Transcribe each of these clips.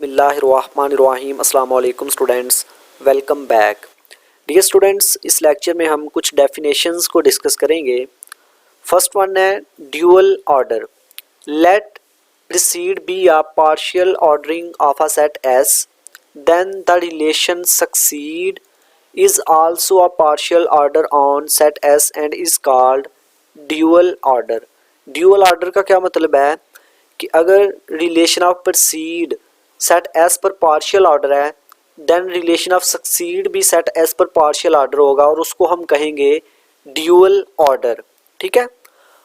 बिस्मिल्लाहिर्रहमानिर्रहीम। अस्सलाम वालेकुम students, welcome back. Dear students, इस लेक्चर में हम कुछ डेफिनेशंस को डिस्कस करेंगे। फर्स्ट वन है dual order. Let precede be a partial ordering of a set S, then the relation succeed is also a partial order on set S and is called dual order. Dual order का क्या मतलब है कि अगर relation of precede set S पर partial order है, then relation of succeed भी set S पर पार्शियल ऑर्डर होगा और उसको हम कहेंगे ड्यूअल ऑर्डर। ठीक है,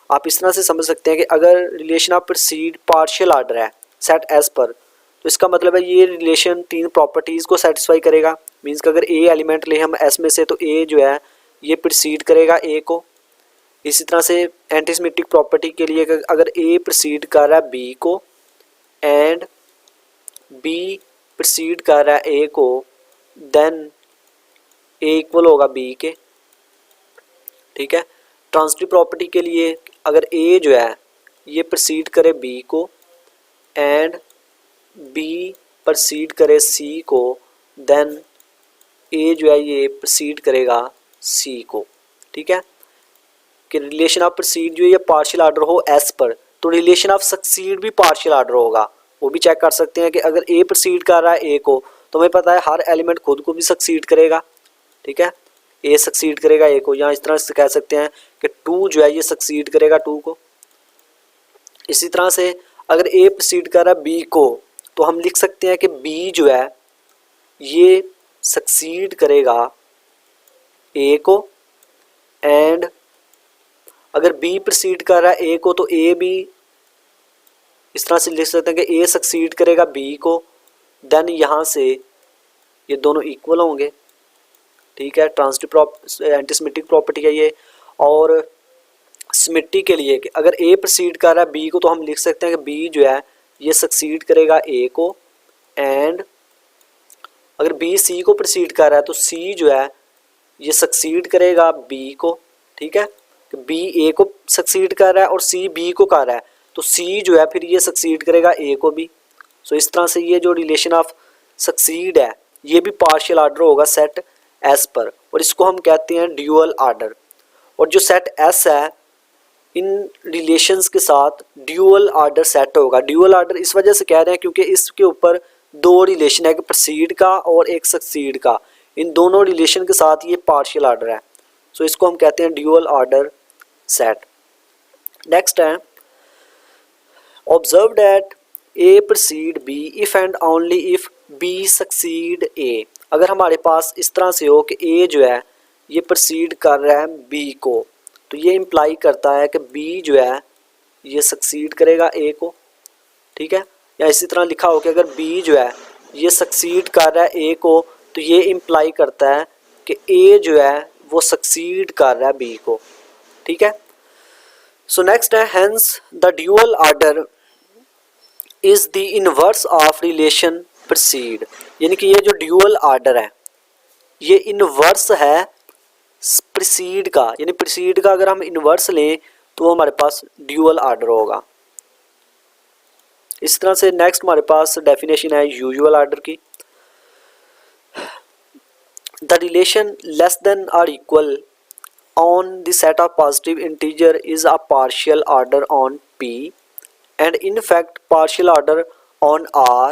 आप इस तरह से समझ सकते हैं कि अगर relation of preceded partial order है सेट एस पर, तो इसका मतलब है ये रिलेशन तीन प्रॉपर्टीज़ को सेटिस्फाई करेगा। मींस कि अगर ए एलिमेंट ले हम एस में से, तो ए जो है ये प्रीसीड करेगा ए को। इसी तरह से एंटीसिमेट्रिक प्रॉपर्टी के लिए अगर ए प्रीसीड कर रहा है बी को एंड बी प्रीसीड कर रहा है ए को, देन ए इक्वल होगा बी के। ठीक है, ट्रांजिटिव प्रॉपर्टी के लिए अगर ए जो है ये प्रीसीड करे बी को एंड बी प्रीसीड करे सी को, देन ए जो है ये प्रीसीड करेगा सी को। ठीक है, कि रिलेशन ऑफ प्रीसीड जो है पार्शियल ऑर्डर हो एस पर, तो रिलेशन ऑफ सक्सीड भी पार्शियल ऑर्डर होगा। वो भी चेक कर सकते हैं कि अगर ए प्रीसीड कर रहा है ए को, तो हमें पता है हर एलिमेंट खुद को भी सक्सीड करेगा। ठीक है, ए सक्सीड करेगा ए को, या इस तरह से कह सकते हैं कि टू जो है ये सक्सीड करेगा टू को। इसी तरह से अगर ए प्रीसीड कर रहा है बी को, तो हम लिख सकते हैं कि बी जो है ये सक्सीड करेगा ए को, एंड अगर बी प्रीसीड कर रहा है ए को, तो ए भी इस तरह से लिख सकते हैं कि ए सक्सीड करेगा बी को, देन यहाँ से ये दोनों इक्वल होंगे। ठीक है, ट्रांजिटिव एंटीसिमेट्रिक प्रॉपर्टी है ये। और सिमेट्री के लिए कि अगर ए प्रीसीड कर रहा है बी को, तो हम लिख सकते हैं कि बी जो है ये सक्सीड करेगा ए को, एंड अगर बी सी को प्रीसीड कर रहा है, तो सी जो है ये सक्सीड करेगा बी को। ठीक है, बी ए को सक्सीड कर रहा है और सी बी को कर रहा है, तो सी जो है फिर ये सक्सीड करेगा ए को भी। सो इस तरह से ये जो रिलेशन ऑफ सक्सीड है ये भी पार्शियल ऑर्डर होगा सेट एस पर, और इसको हम कहते हैं ड्यूअल ऑर्डर। और जो सेट एस है इन रिलेशंस के साथ ड्यूअल ऑर्डर सेट होगा। ड्यूअल ऑर्डर इस वजह से कह रहे हैं क्योंकि इसके ऊपर दो रिलेशन है, एक प्रीसीड का और एक सक्सीड का। इन दोनों रिलेशन के साथ ये पार्शियल ऑर्डर है, सो इसको हम कहते हैं ड्यूअल ऑर्डर सेट। नेक्स्ट है observe that A precede B if and only if B succeed A. अगर हमारे पास इस तरह से हो कि ए जो है ये प्रीसीड कर रहा है बी को, तो ये इम्प्लाई करता है कि बी जो है ये सक्सीड करेगा ए को। ठीक है, या इसी तरह लिखा हो कि अगर बी जो है ये सक्सीड कर रहा है ए को, तो ये इम्प्लाई करता है कि ए जो है वो सक्सीड कर रहा है बी को। ठीक है, सो नेक्स्ट है hence the dual order is the inverse of relation preceded. यानी कि ये जो ड्यूअल ऑर्डर है ये इनवर्स है प्रीसीड का, यानी प्रीसीड का अगर हम इनवर्स लें तो हमारे पास ड्यूअल ऑर्डर होगा। इस तरह से नेक्स्ट हमारे पास डेफिनेशन है यूजुअल ऑर्डर की। द रिलेशन लेस देन और equal on the set of positive integer is a partial order on P and in fact partial order on R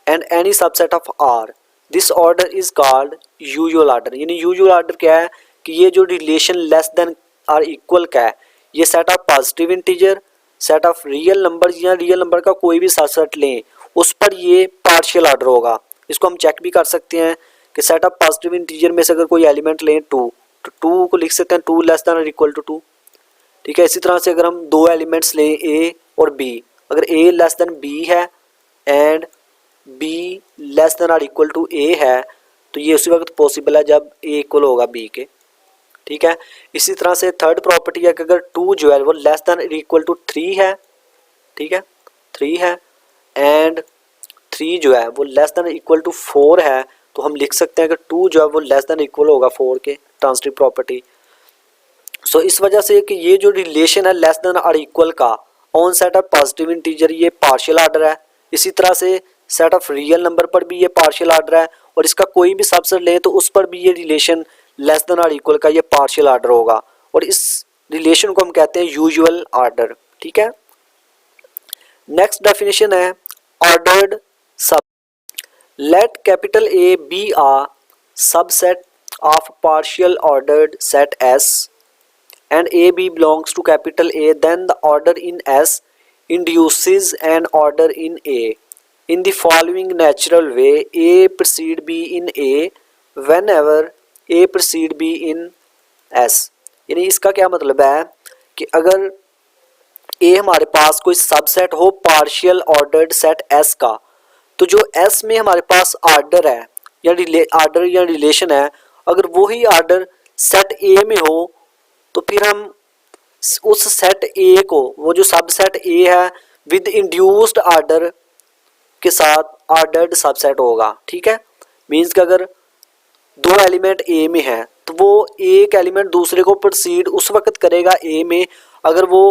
and any subset of R. This order is called usual order। यानी usual order क्या है कि ये जो relation less than or equal का है, ये set of positive integer, set of real number या real number का कोई भी subset लें उस पर ये partial order होगा। इसको हम चेक भी कर सकते हैं कि set of positive integer में से अगर कोई एलिमेंट लें 2, तो 2 को लिख सकते हैं 2 लेस देन और इक्वल टू 2। ठीक है, इसी तरह से अगर हम दो एलिमेंट्स लें ए और बी, अगर ए लेस देन बी है एंड बी लेस देन और इक्वल टू ए है, तो ये उसी वक्त पॉसिबल है जब ए इक्वल होगा बी के। ठीक है, इसी तरह से थर्ड प्रॉपर्टी है कि अगर 2 जो है वो लेस देन और इक्वल टू 3 है। ठीक है, 3 है एंड 3 जो है वो लेस देन इक्वल टू 4 है, तो हम लिख सकते हैं कि 2 जो है वो लेस देन इक्वल होगा 4 के, ट्रांजिटिव प्रॉपर्टी। सो इस वजह से कि ये जो रिलेशन है लेस देन और इक्वल का on set of positive integer ये पार्शियल ऑर्डर है। इसी तरह से सेट ऑफ रियल नंबर पर भी ये पार्शियल ऑर्डर है, और इसका कोई भी सबसेट लें तो उस पर भी ये रिलेशन लेस देन और इक्वल का ये पार्शियल ऑर्डर होगा, और इस रिलेशन को हम कहते हैं यूजुअल ऑर्डर। ठीक है, नेक्स्ट डेफिनेशन है ordered sub. Let capital A B a subset of partial ordered set S and AB belongs to capital A, then the order in S induces an order in A in the following natural way: A precede B in A whenever A precede B in S। यानी इसका क्या मतलब है कि अगर A हमारे पास कोई subset हो पार्शियल ऑर्डर्ड सेट S का, तो जो S में हमारे पास ऑर्डर है या रिलेशन है, अगर वही ऑर्डर सेट ए में हो तो फिर हम उस सेट ए को, वो जो सबसेट ए है, विद इंड्यूस्ड ऑर्डर के साथ ऑर्डर्ड सबसेट होगा। ठीक है, मीन्स कि अगर दो एलिमेंट ए में है तो वो एक एलिमेंट दूसरे को प्रोसीड उस वक्त करेगा ए में अगर वो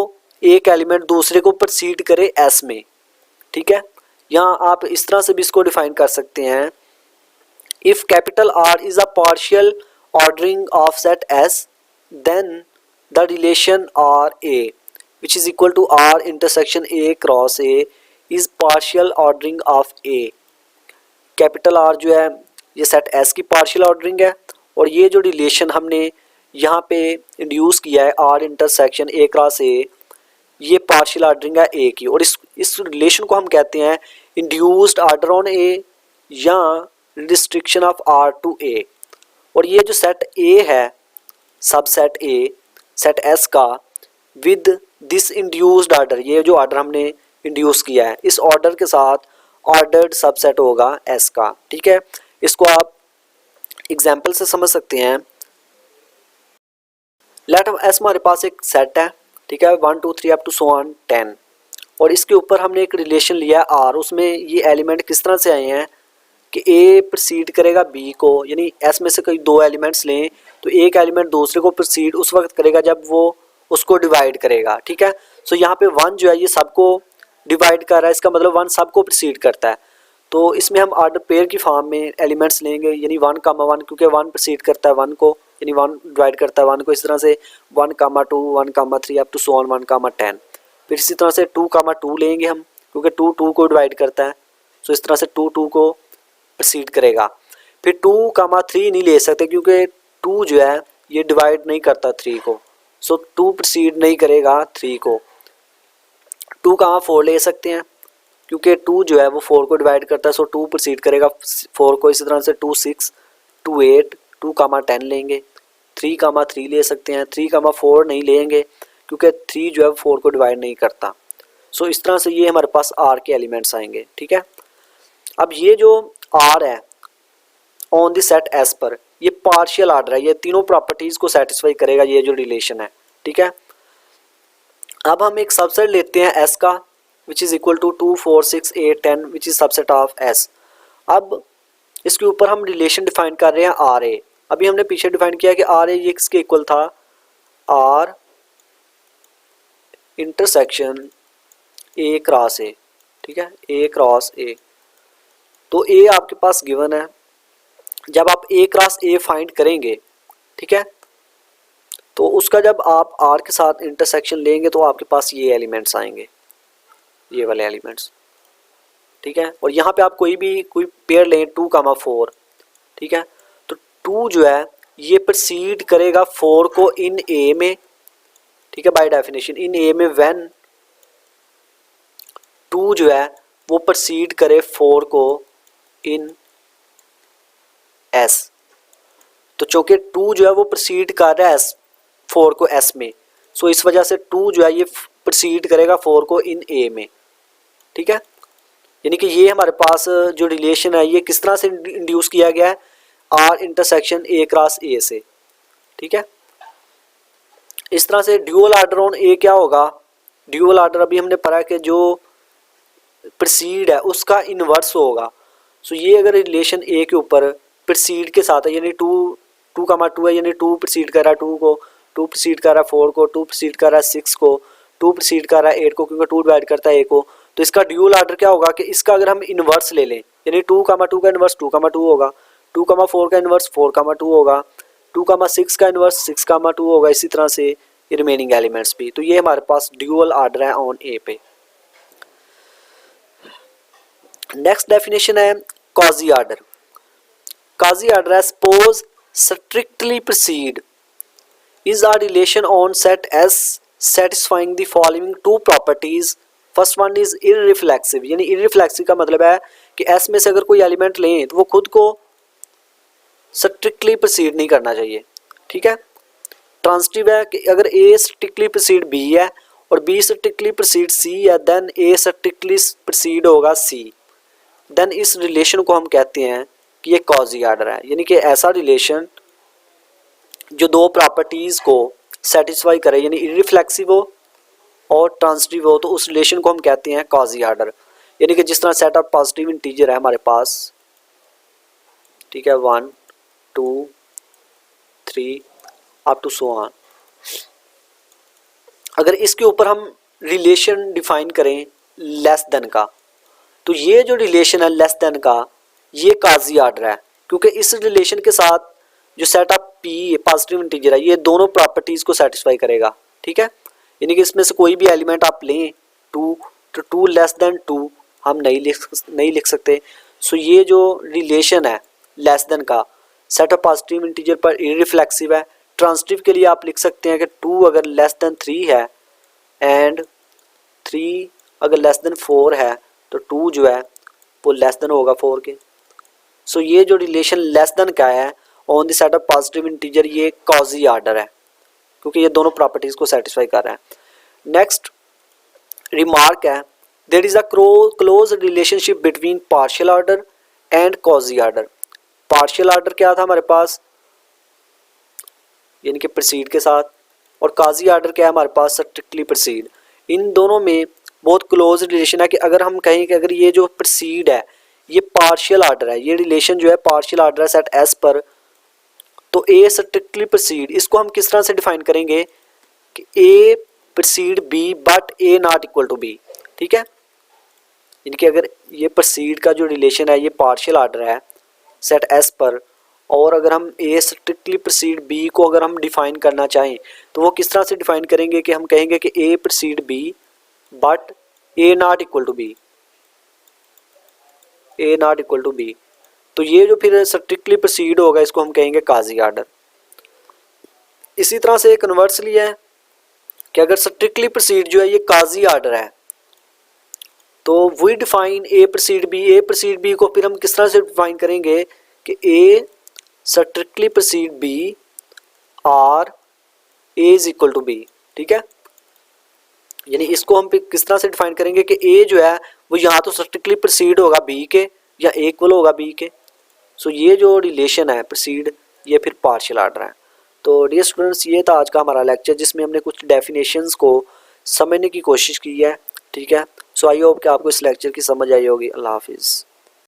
एक एलिमेंट दूसरे को प्रोसीड करे एस में। ठीक है, यहाँ आप इस तरह से भी इसको डिफाइन कर सकते हैं, if capital R is a partial ordering of set S, then the relation RA which is equal to R intersection A cross A is partial ordering of A। Capital R जो है ये set S की partial ordering है, और ये जो relation हमने यहाँ पे इंड्यूस किया है R intersection A cross A, ये पार्शियल ऑर्डरिंग है A की, और इस रिलेशन को हम कहते हैं इंड्यूस्ड ऑर्डर ऑन A या restriction of R to A। और ये जो सेट A है, सबसेट A सेट S का, विद दिस इंड्यूस्ड ऑर्डर, ये जो ऑर्डर हमने इंड्यूस किया है, इस ऑर्डर के साथ ऑर्डर्ड सबसेट होगा S का। ठीक है, इसको आप एग्जाम्पल से समझ सकते हैं। लेट S हमारे पास एक सेट है, ठीक है, 1 2 3 अप टू सो ऑन 10, और इसके ऊपर हमने एक रिलेशन लिया है R। उसमें ये एलिमेंट किस तरह से आए हैं कि A प्रोसीड करेगा B को, यानी S में से कोई दो एलिमेंट्स लें तो एक एलिमेंट दूसरे को प्रोसीड उस वक्त करेगा जब वो उसको डिवाइड करेगा। ठीक है, सो यहाँ पे 1 जो है ये सबको डिवाइड कर रहा है, इसका मतलब 1 सबको प्रोसीड करता है। तो इसमें हम ऑर्डर पेयर की फॉर्म में एलिमेंट्स लेंगे, यानी 1 कामा 1, क्योंकि 1 प्रोसीड करता है 1 को, यानी 1 डिवाइड करता है 1 को। इस तरह से 1 कामा 2 1 कामा 3 अप टू सो ऑन 1 कामा 10। फिर इसी तरह से 2 कामा 2 लेंगे हम, क्योंकि 2 2 को डिवाइड करता है, सो इस तरह से 2 2 को प्रोसीड करेगा। फिर 2 कामा 3 नहीं ले सकते क्योंकि 2 जो है ये डिवाइड नहीं करता 3 को, सो 2 प्रोसीड नहीं करेगा 3 को। 2 कामा 4 ले सकते हैं क्योंकि 2 जो है वो 4 को डिवाइड करता है, सो 2 प्रोसीड करेगा 4 को। इसी तरह से 2 6 2 8 2 कामा 10 लेंगे। 3 कामा 3 ले सकते हैं, 3 कामा 4 नहीं लेंगे क्योंकि 3 जो है 4 को डिवाइड नहीं करता। सो इस तरह से ये हमारे पास R के एलिमेंट्स आएंगे। ठीक है, अब ये जो R है ऑन द सेट S पर, ये पार्शियल ऑर्डर है, ये तीनों प्रॉपर्टीज को सेटिस्फाई करेगा ये जो रिलेशन है। ठीक है, अब हम एक सबसेट लेते हैं S का which is equal to 2 4 6 8 10 which is subset of S। अब इसके ऊपर हम रिलेशन डिफाइन कर रहे हैं RA। अभी हमने पीछे डिफाइन किया कि RA ये किसके इक्वल था, R intersection A cross A। ठीक है, A क्रॉस A, तो A आपके पास गिवन है। जब आप A क्रॉस A फाइंड करेंगे, ठीक है, तो उसका जब आप R के साथ इंटरसेक्शन लेंगे तो आपके पास ये एलिमेंट्स आएंगे, ये वाले एलिमेंट्स। ठीक है, और यहाँ पे आप कोई पेयर लें 2 कामा 4, ठीक है, तो 2 जो है ये प्रोसीड करेगा 4 को इन A में। ठीक है, बाय डेफिनेशन इन A में व्हेन 2 जो है वो प्रोसीड करे 4 को इन S। तो चूंकि 2 जो है वो प्रोसीड कर रहा है 4 को S में, सो इस वजह से 2 जो है ये प्रोसीड करेगा 4 को इन A में। ठीक है, यानी कि ये हमारे पास जो रिलेशन है ये किस तरह से इंड्यूस किया गया है, R intersection A cross A से। ठीक है, इस तरह से ड्यूअल ऑर्डर ऑन A क्या होगा, ड्यूअल ऑर्डर अभी हमने पढ़ा कि जो प्रोसीड है उसका इन्वर्स होगा। सो ये अगर रिलेशन A के ऊपर प्रोसीड के साथ है, यानी 2 कामा 2 है, यानी 2 प्रोसीड कर रहा है 2 को, 2 प्रोसीड कर रहा है 4 को, 2 प्रोसीड कर रहा है 6 को, 2 प्रोसीड कर रहा है 8 को, क्योंकि 2 डिवाइड करता है A को, तो इसका ड्यूअल ऑर्डर क्या होगा कि इसका अगर हम इन्वर्स ले लें, यानी 2,2 का इन्वर्स 2,2 होगा, 2,4 का इन्वर्स 4,2 होगा, 2,6 का इन्वर्स 6,2 होगा, इसी तरह से रिमेनिंग एलिमेंट्स भी। तो ये हमारे पास ड्यूअल ऑर्डर है ऑन ए पे। नेक्स्ट डेफिनेशन है क्वाजी ऑर्डर। क्वाजी ऑर्डर है suppose strictly proceed is a relation on set S satisfying the following two properties. First one is irreflexive, यानी इररिफ्लेक्सिव का मतलब है कि S में से अगर कोई एलिमेंट लें तो वो खुद को स्ट्रिक्टली प्रोसीड नहीं करना चाहिए, ठीक है। ट्रांसिटिव है कि अगर A स्ट्रिक्टली प्रोसीड B है और B स्ट्रिक्टली प्रोसीड C है, देन A स्ट्रिक्टली प्रोसीड होगा C, देन इस रिलेशन को हम कहते हैं कि ये क्वाजी ऑर्डर है, यानी कि ऐसा रिलेशन जो दो प्रॉपर्टीज़ को सेटिस्फाई करे, यानी इररिफ्लेक्सिव हो और ट्रांसिटिव हो, तो उस रिलेशन को हम कहते हैं क्वाजी ऑर्डर। यानी कि जिस तरह सेट ऑफ पॉजिटिव इंटीजर है हमारे पास, ठीक है, 1 2 3 अप टू सो ऑन, अगर इसके ऊपर हम रिलेशन डिफाइन करें लेस देन का, तो ये जो रिलेशन है लेस देन का, ये क्वाजी ऑर्डर है, क्योंकि इस रिलेशन के साथ जो set of P positive integer है ये दोनों प्रॉपर्टीज़ को सेटिस्फाई करेगा, ठीक है। यानी कि इसमें से कोई भी एलिमेंट आप लें 2 तो 2 लेस देन 2 हम नहीं लिख सकते। सो ये जो रिलेशन है लेस देन का सेट ऑफ पॉजिटिव इंटीजर पर इररिफ्लेक्सिव है। ट्रांसिटिव के लिए आप लिख सकते हैं कि 2 अगर लेस देन 3 है एंड 3 अगर लेस देन 4 है तो 2 जो है वो लेस देन होगा 4 के। सो ये जो रिलेशन लेस देन का है on the set of positive integer, ये क्वाजी ऑर्डर है क्योंकि ये दोनों प्रॉपर्टीज को सेटिस्फाई कर रहा है। नेक्स्ट रिमार्क है there is a close relationship between partial order and quasi order. Partial order क्या था हमारे पास, यानी कि प्रोसीड के साथ, और क्वाजी ऑर्डर क्या है हमारे पास, स्ट्रिक्टली प्रोसीड। इन दोनों में बहुत क्लोज रिलेशन है कि अगर हम कहें कि अगर ये जो प्रोसीड है ये पार्शियल ऑर्डर है, ये रिलेशन जो है पार्शियल ऑर्डर है सेट एस पर, तो ए स्ट्रिक्टली प्रोसीड, इसको हम किस तरह से डिफाइन करेंगे कि A proceed B but A not equal to B, ठीक है। यानी कि अगर ये प्रोसीड का जो रिलेशन है ये पार्शियल ऑर्डर है सेट एस पर, और अगर हम ए स्ट्रिक्टली प्रोसीड बी को अगर हम डिफाइन करना चाहें तो वो किस तरह से डिफाइन करेंगे कि हम कहेंगे कि A proceed B but A not equal to B, A not equal to B, तो ये जो फिर स्ट्रिक्टली प्रोसीड होगा इसको हम कहेंगे क्वाजी ऑर्डर। इसी तरह से कन्वर्सली है कि अगर स्ट्रिक्टली प्रोसीड जो है ये क्वाजी ऑर्डर है तो we define a proceed b, a proceed b को फिर हम किस तरह से डिफाइन करेंगे कि ए स्ट्रिक्टली प्रोसीड बी और ए इज इक्वल टू बी, ठीक है। यानी इसको हम किस तरह से डिफाइन करेंगे कि ए जो है वो यहाँ तो स्ट्रिक्टली प्रोसीड होगा बी के या इक्वल होगा बी के। सो ये जो रिलेशन है प्रोसीड ये फिर पार्शियल ऑर्डर है। तो डियर स्टूडेंट्स ये था आज का हमारा लेक्चर जिसमें हमने कुछ डेफिनेशंस को समझने की कोशिश की है, ठीक है। सो आई होप कि आपको इस लेक्चर की समझ आई होगी। अल्लाह हाफिज़।